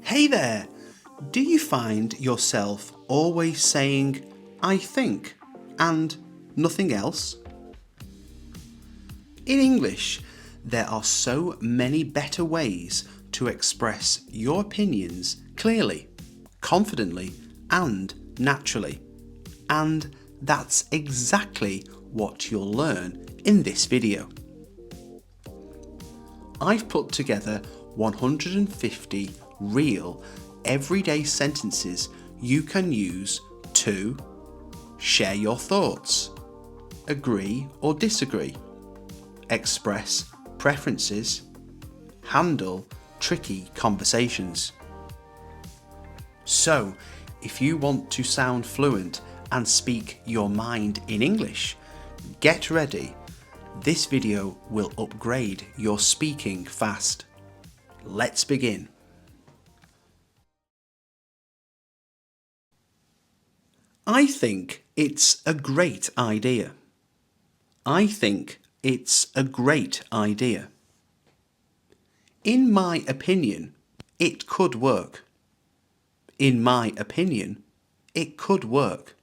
Hey there! Do you find yourself always saying, I think, and nothing else? In English, there are so many better ways to express your opinions clearly, confidently, and naturally. And that's exactly what you'll learn in this video. I've put together 150 real, everyday sentences you can use to share your thoughts, agree or disagree, express preferences, handle tricky conversations. So, if you want to sound fluent and speak your mind in English, get ready. This video will upgrade your speaking fast. Let's begin. I think it's a great idea. I think it's a great idea. In my opinion, it could work. In my opinion, it could work.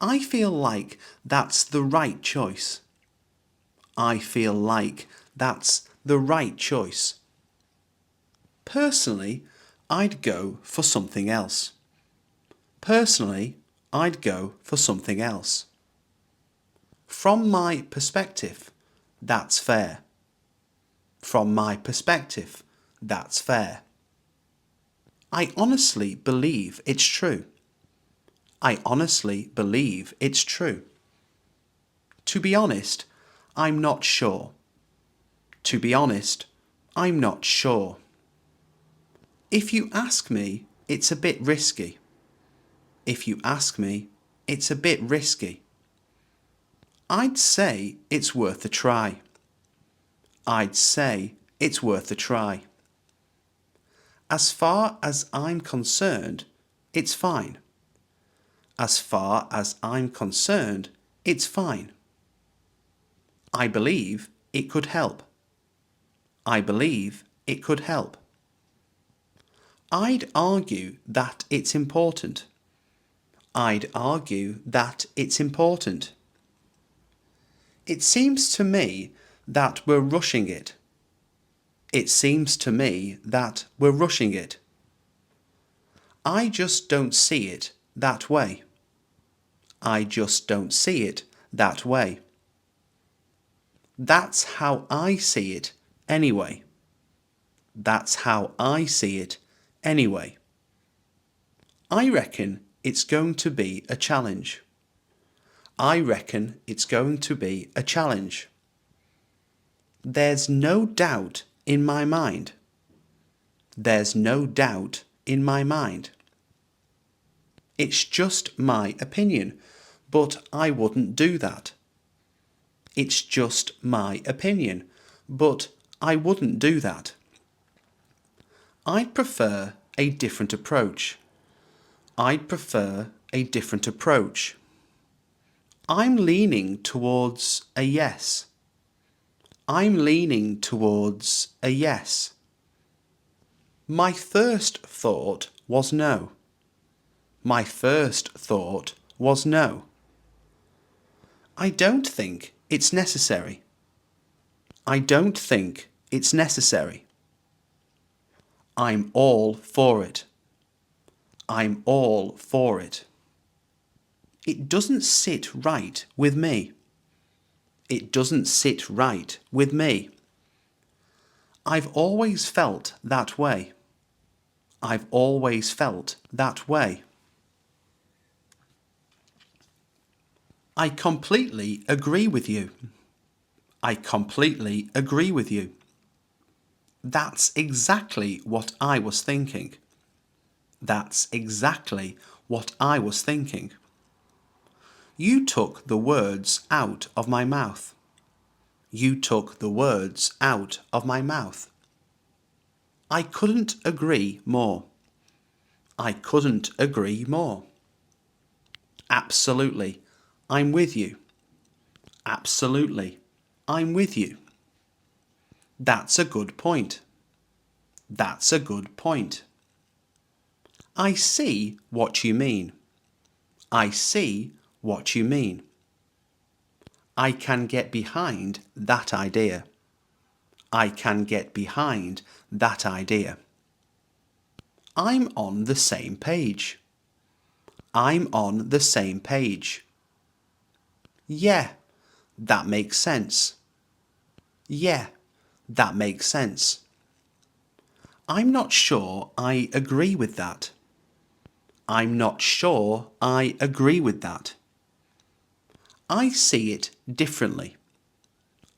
I feel like that's the right choice. I feel like that's the right choice. Personally, I'd go for something else. Personally, I'd go for something else. From my perspective, that's fair. From my perspective, that's fair. I honestly believe it's true. I honestly believe it's true. To be honest, I'm not sure. To be honest, I'm not sure. If you ask me, it's a bit risky. If you ask me, it's a bit risky. I'd say it's worth a try. I'd say it's worth a try. As far as I'm concerned, it's fine. As far as I'm concerned, it's fine. I believe it could help. I believe it could help. I'd argue that it's important. I'd argue that it's important. It seems to me that we're rushing it. It seems to me that we're rushing it. I just don't see it that way. I just don't see it that way. That's how I see it anyway. That's how I see it anyway. I reckon it's going to be a challenge. I reckon it's going to be a challenge. There's no doubt in my mind. There's no doubt in my mind. It's just my opinion, but I wouldn't do that. It's just my opinion, but I wouldn't do that. I'd prefer a different approach. I'd prefer a different approach. I'm leaning towards a yes. I'm leaning towards a yes. My first thought was no. My first thought was no. I don't think it's necessary. I don't think it's necessary. I'm all for it. I'm all for it. It doesn't sit right with me. It doesn't sit right with me. I've always felt that way. I've always felt that way. I completely agree with you. I completely agree with you. That's exactly what I was thinking. That's exactly what I was thinking. You took the words out of my mouth. You took the words out of my mouth. I couldn't agree more. I couldn't agree more. Absolutely, I'm with you. Absolutely, I'm with you. That's a good point. That's a good point. I see what you mean. I see what you mean. I can get behind that idea. I can get behind that idea. I'm on the same page. I'm on the same page. Yeah, that makes sense. Yeah, that makes sense. I'm not sure I agree with that. I'm not sure I agree with that. I see it differently.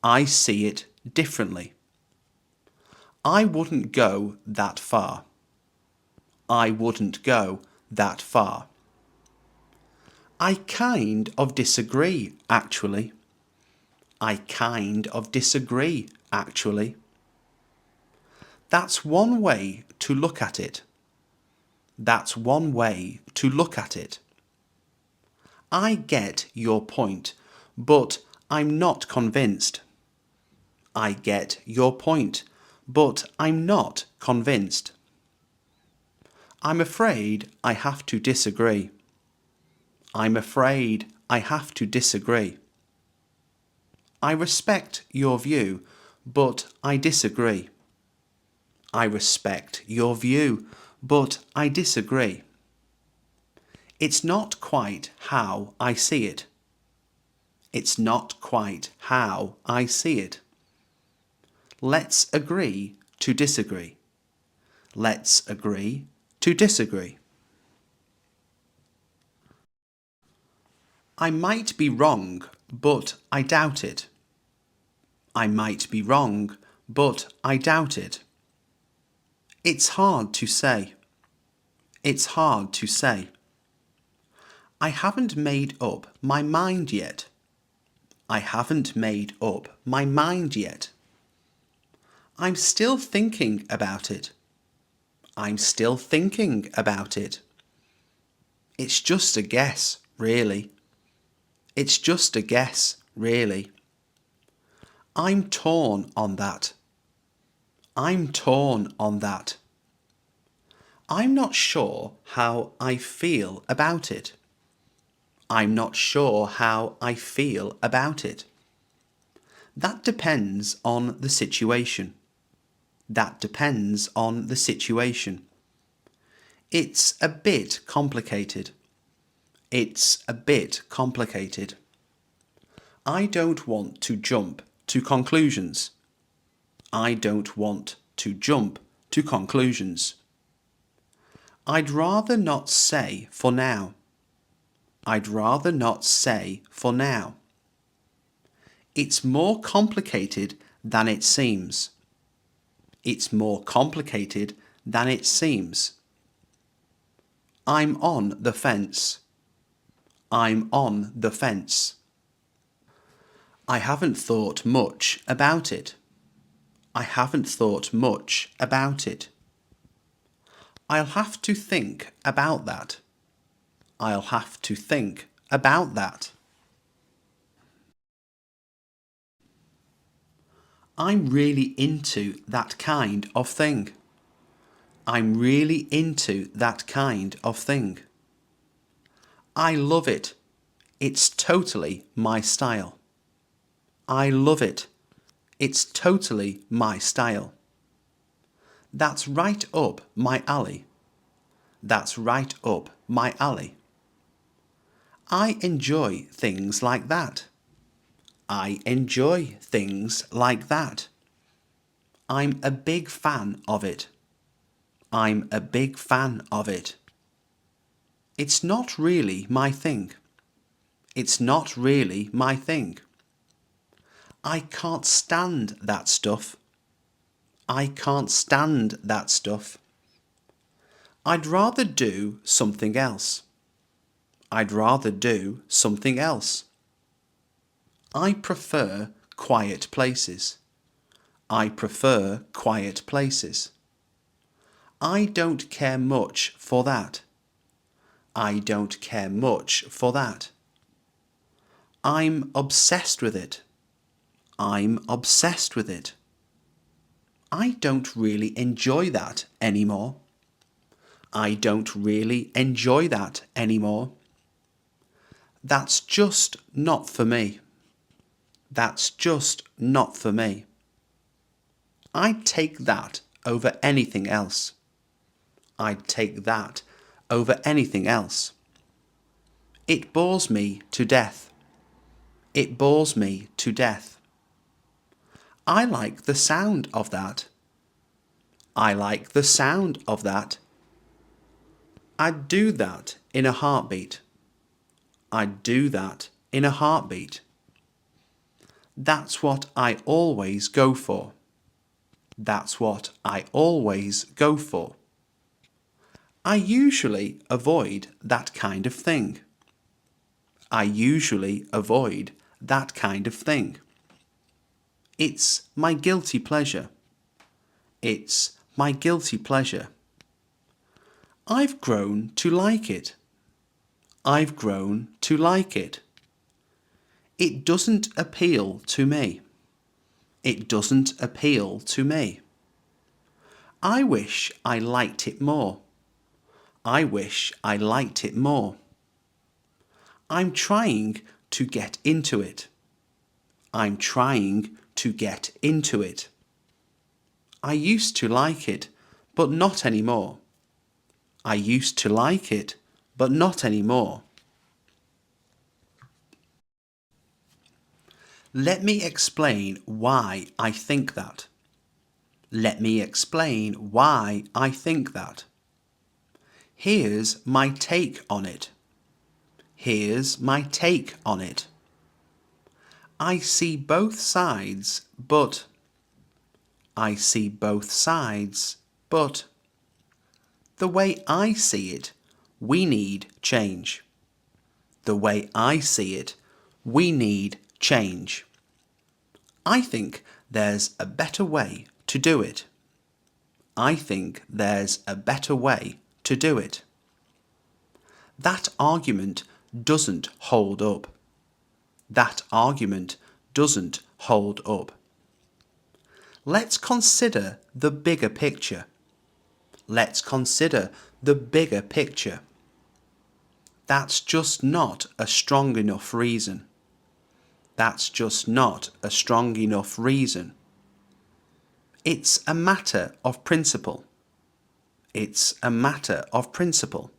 I see it differently. I wouldn't go that far. I wouldn't go that far. I kind of disagree, actually. I kind of disagree, actually. That's one way to look at it. That's one way to look at it. I get your point, but I'm not convinced. I get your point, but I'm not convinced. I'm afraid I have to disagree. I'm afraid I have to disagree. I respect your view, but I disagree. I respect your view, but I disagree. It's not quite how I see it. It's not quite how I see it. Let's agree to disagree. Let's agree to disagree. I might be wrong, but I doubt it. I might be wrong, but I doubt it. It's hard to say. It's hard to say. I haven't made up my mind yet. I haven't made up my mind yet. I'm still thinking about it. I'm still thinking about it. It's just a guess, really. It's just a guess, really. I'm torn on that. I'm torn on that. I'm not sure how I feel about it. I'm not sure how I feel about it. That depends on the situation. That depends on the situation. It's a bit complicated. It's a bit complicated. I don't want to jump to conclusions. I don't want to jump to conclusions. I'd rather not say for now. I'd rather not say for now. It's more complicated than it seems. It's more complicated than it seems. I'm on the fence. I'm on the fence. I haven't thought much about it. I haven't thought much about it. I'll have to think about that. I'll have to think about that. I'm really into that kind of thing. I'm really into that kind of thing. I love it. It's totally my style. I love it. It's totally my style. That's right up my alley. That's right up my alley. I enjoy things like that. I enjoy things like that. I'm a big fan of it. I'm a big fan of it. It's not really my thing. It's not really my thing. I can't stand that stuff. I can't stand that stuff. I'd rather do something else. I'd rather do something else. I prefer quiet places. I prefer quiet places. I don't care much for that. I don't care much for that. I'm obsessed with it. I'm obsessed with it. I don't really enjoy that anymore. I don't really enjoy that anymore. That's just not for me. That's just not for me. I'd take that over anything else. I'd take that over anything else. It bores me to death. It bores me to death. I like the sound of that. I like the sound of that. I'd do that in a heartbeat. I'd do that in a heartbeat. That's what I always go for. That's what I always go for. I usually avoid that kind of thing. I usually avoid that kind of thing. It's my guilty pleasure. It's my guilty pleasure. I've grown to like it. I've grown to like it. It doesn't appeal to me. It doesn't appeal to me. I wish I liked it more. I wish I liked it more. I'm trying to get into it. I'm trying to get into it. I used to like it, but not anymore. I used to like it, but not anymore. Let me explain why I think that. Let me explain why I think that. Here's my take on it. Here's my take on it. I see both sides, but. I see both sides, but. The way I see it, we need change. The way I see it, we need change. I think there's a better way to do it. I think there's a better way to do it. That argument doesn't hold up. That argument doesn't hold up. Let's consider the bigger picture. Let's consider the bigger picture. That's just not a strong enough reason. That's just not a strong enough reason. It's a matter of principle. It's a matter of principle.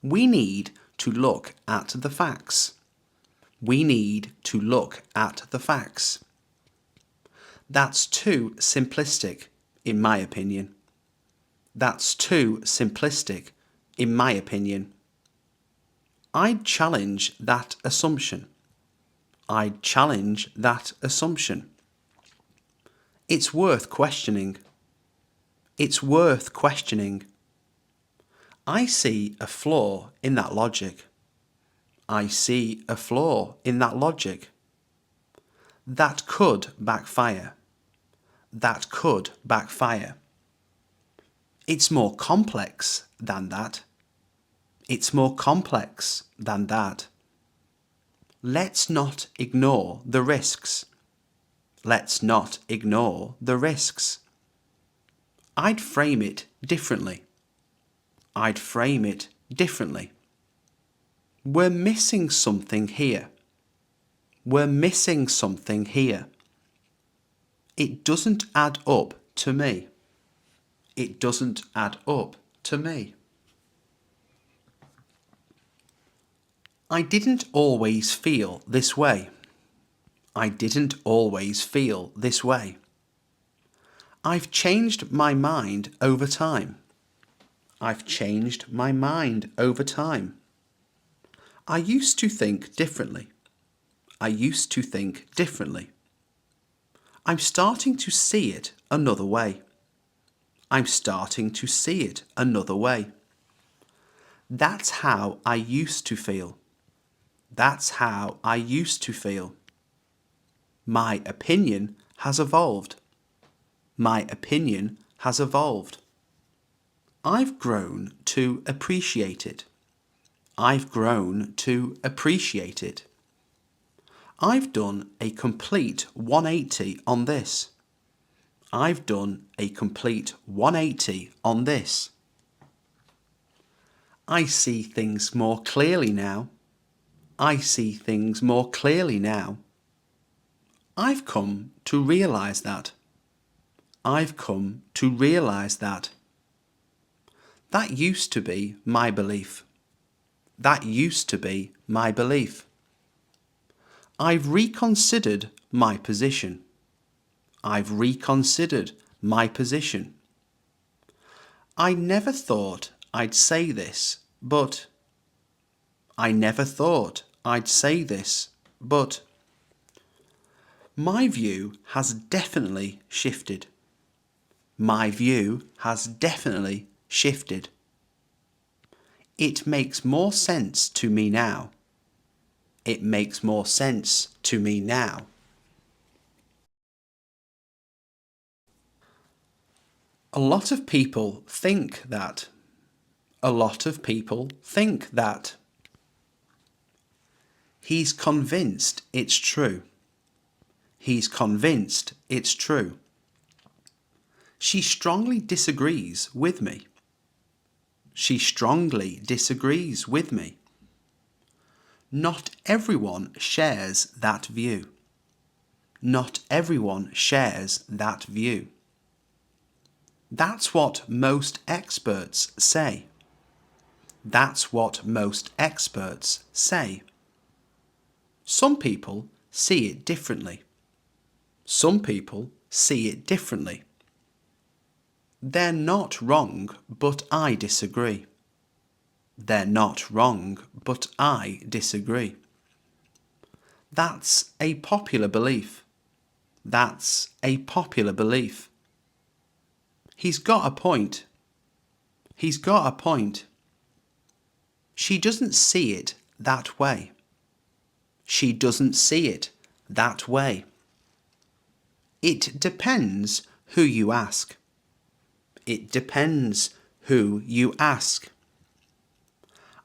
We need to look at the facts. We need to look at the facts. That's too simplistic, in my opinion. That's too simplistic, in my opinion. I'd challenge that assumption. I'd challenge that assumption. It's worth questioning. It's worth questioning. I see a flaw in that logic. I see a flaw in that logic. That could backfire. That could backfire. It's more complex than that. It's more complex than that. Let's not ignore the risks. Let's not ignore the risks. I'd frame it differently. I'd frame it differently. We're missing something here. We're missing something here. It doesn't add up to me. It doesn't add up to me. I didn't always feel this way. I didn't always feel this way. I've changed my mind over time. I've changed my mind over time. I used to think differently. I used to think differently. I'm starting to see it another way. I'm starting to see it another way. That's how I used to feel. That's how I used to feel. My opinion has evolved. My opinion has evolved. I've grown to appreciate it. I've grown to appreciate it. I've done a complete 180 on this. I've done a complete 180 on this. I see things more clearly now. I see things more clearly now. I've come to realise that. I've come to realise that. That used to be my belief. That used to be my belief. I've reconsidered my position. I've reconsidered my position. I never thought I'd say this, but. I never thought I'd say this, but. My view has definitely shifted. My view has definitely shifted. It makes more sense to me now. It makes more sense to me now. A lot of people think that. A lot of people think that. He's convinced it's true. He's convinced it's true. She strongly disagrees with me. She strongly disagrees with me. Not everyone shares that view. Not everyone shares that view. That's what most experts say. That's what most experts say. Some people see it differently. Some people see it differently. They're not wrong, but I disagree. They're not wrong, but I disagree. That's a popular belief. That's a popular belief. He's got a point. He's got a point. She doesn't see it that way. She doesn't see it that way. It depends who you ask. It depends who you ask.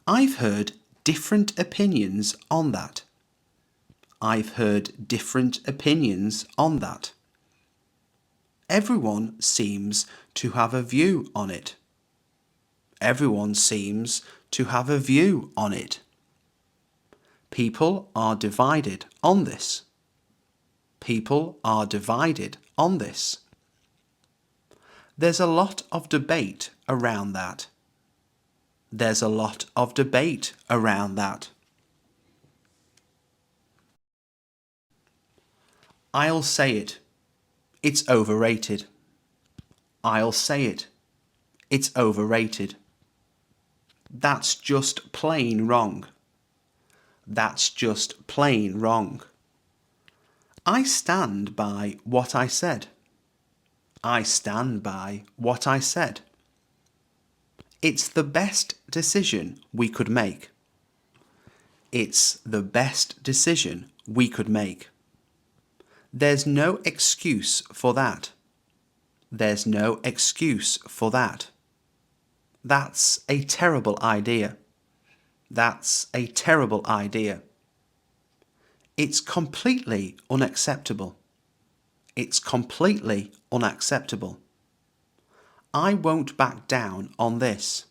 I've heard different opinions on that. I've heard different opinions on that. Everyone seems to have a view on it. Everyone seems to have a view on it. People are divided on this. People are divided on this. There's a lot of debate around that. There's a lot of debate around that. I'll say it. It's overrated. I'll say it. It's overrated. That's just plain wrong. That's just plain wrong. I stand by what I said. I stand by what I said. It's the best decision we could make. It's the best decision we could make. There's no excuse for that. There's no excuse for that. That's a terrible idea. That's a terrible idea. It's completely unacceptable. It's completely unacceptable. I won't back down on this.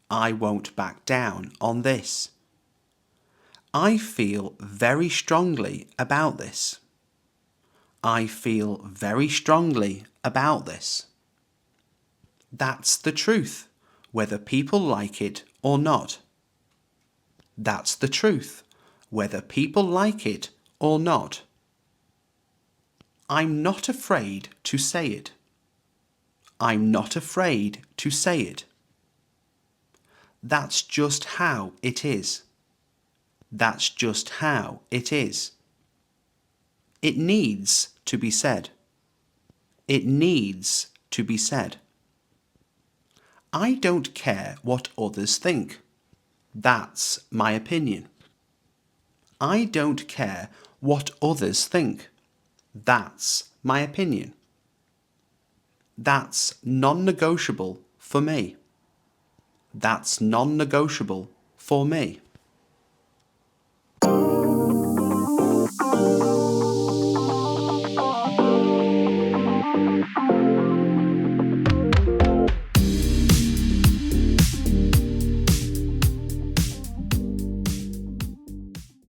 I won't back down on this. I feel very strongly about this. I feel very strongly about this. That's the truth, whether people like it or not. That's the truth, whether people like it or not. I'm not afraid to say it. I'm not afraid to say it. That's just how it is. That's just how it is. It needs to be said. It needs to be said. I don't care what others think. That's my opinion. I don't care what others think. That's my opinion. That's non-negotiable for me. That's non-negotiable for me.